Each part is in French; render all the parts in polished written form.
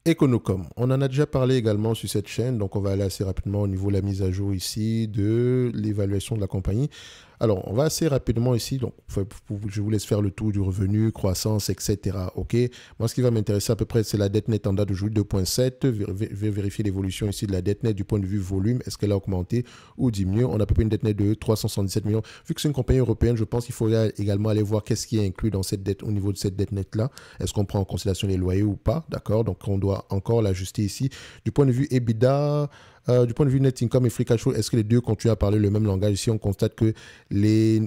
Econocom, on en a déjà parlé également sur cette chaîne, donc on va aller assez rapidement au niveau de la mise à jour ici de l'évaluation de la compagnie. Alors, on va assez rapidement ici, donc je vous laisse faire le tour du revenu, croissance, etc. OK. Moi, ce qui va m'intéresser à peu près, c'est la dette nette en date d'aujourd'hui 2.7. Vérifier l'évolution ici de la dette nette du point de vue volume. Est-ce qu'elle a augmenté ou diminué? On a à peu près une dette nette de 377 millions. Vu que c'est une compagnie européenne, je pense qu'il faudrait également aller voir qu'est-ce qui est inclus dans cette dette au niveau de cette dette nette-là. Est-ce qu'on prend en considération les loyers ou pas? D'accord. Donc, on doit encore l'ajuster ici. Du point de vue EBITDA, du point de vue net income et free cash flow, est-ce que les deux continuent à parler le même langage? Ici, on constate que les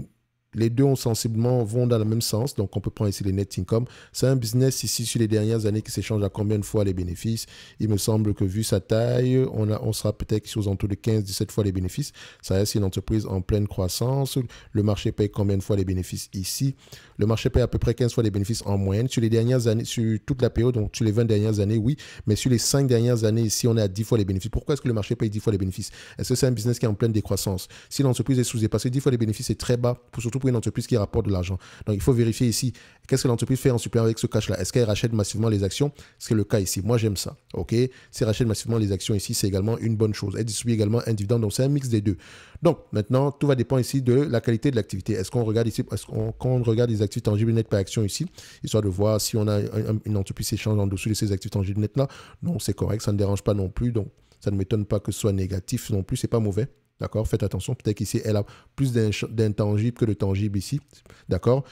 deux vont dans le même sens. Donc, on peut prendre ici les net income. C'est un business ici sur les dernières années qui s'échange à combien de fois les bénéfices? Il me semble que vu sa taille, on sera peut-être aux alentours de 15-17 fois les bénéfices. Ça reste une entreprise en pleine croissance. Le marché paye combien de fois les bénéfices ici? Le marché paye à peu près 15 fois les bénéfices en moyenne. Sur les dernières années, sur toute la période, donc sur les 20 dernières années, oui. Mais sur les 5 dernières années, ici, on est à 10 fois les bénéfices. Pourquoi est-ce que le marché paye 10 fois les bénéfices? Est-ce que c'est un business qui est en pleine décroissance? Si l'entreprise est sous-dépassée, 10 fois les bénéfices, c'est très bas, surtout pour une entreprise qui rapporte de l'argent. Donc, il faut vérifier ici, qu'est-ce que l'entreprise fait en supplément avec ce cash-là? Est-ce qu'elle rachète massivement les actions? C'est le cas ici. Moi, j'aime ça. OK? Si elle rachète massivement les actions ici, c'est également une bonne chose. Elle distribue également un dividende, donc c'est un mix des deux. Donc, maintenant, tout va dépendre ici de la qualité de l'activité. Est-ce qu'on regarde ici, quand on regarde les actifs tangibles nets par action ici, histoire de voir si on a une entreprise qui échange en dessous de ces actifs tangibles nets-là? Non, c'est correct, ça ne dérange pas non plus. Donc, ça ne m'étonne pas que ce soit négatif non plus, c'est pas mauvais. D'accord? Faites attention, peut-être qu'ici, elle a plus d'intangibles que de tangibles ici. D'accord?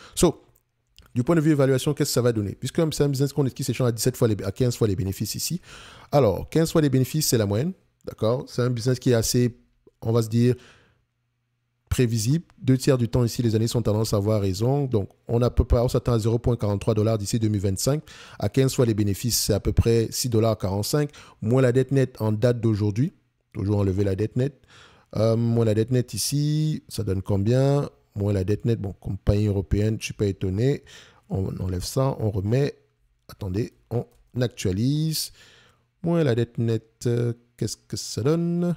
Du point de vue évaluation, qu'est-ce que ça va donner? Puisque c'est un business qui s'échange à 15 fois les bénéfices ici. Alors, 15 fois les bénéfices, c'est la moyenne. D'accord? C'est un business qui est assez, on va se dire, prévisible. 2 tiers du temps ici, les années sont tendance à avoir raison. Donc, on s'attend à 0,43 $ d'ici 2025. À 15 fois les bénéfices, c'est à peu près 6,45 $, moins la dette nette en date d'aujourd'hui. Toujours enlever la dette nette. Moins la dette nette ici, ça donne combien? Moins la dette nette, bon, compagnie européenne, je ne suis pas étonné. On enlève ça, on remet. Attendez, on actualise. Moins la dette nette, qu'est-ce que ça donne?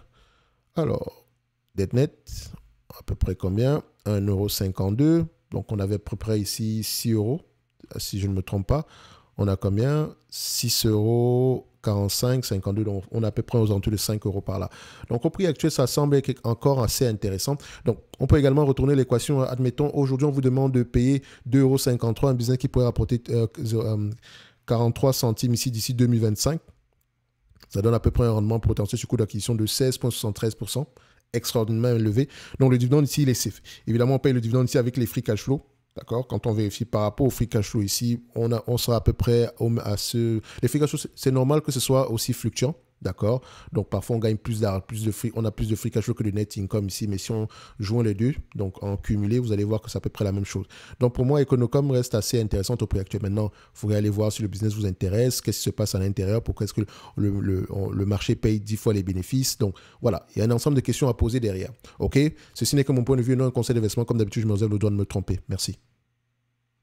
Alors, dette nette, à peu près combien? 1,52 €. Donc, on avait à peu près ici 6 €, si je ne me trompe pas. On a combien? 6,45 €, 52. Donc, on a à peu près aux alentours de 5 € par là. Donc, au prix actuel, ça semble être encore assez intéressant. Donc, on peut également retourner l'équation. Admettons, aujourd'hui, on vous demande de payer 2,53 €, un business qui pourrait rapporter 43 centimes ici d'ici 2025. Ça donne à peu près un rendement potentiel sur coût d'acquisition de 16,73%. Extraordinairement élevé. Donc, le dividende ici, il est safe. Évidemment, on paye le dividende ici avec les free cash flow. D'accord? Quand on vérifie par rapport au free cash flow ici, on sera à peu près à ce... Les free cash flow, c'est normal que ce soit aussi fluctuant. D'accord? Donc, parfois, on gagne on a plus de free cash flow que de net income ici. Mais si on joint les deux, donc en cumulé, vous allez voir que c'est à peu près la même chose. Donc, pour moi, Econocom reste assez intéressante au prix actuel. Maintenant, il faudrait aller voir si le business vous intéresse, qu'est-ce qui se passe à l'intérieur, pourquoi est-ce que le marché paye 10 fois les bénéfices. Donc, voilà, il y a un ensemble de questions à poser derrière. OK? Ceci n'est que mon point de vue, non un conseil d'investissement. Comme d'habitude, je me réserve le droit de me tromper. Merci.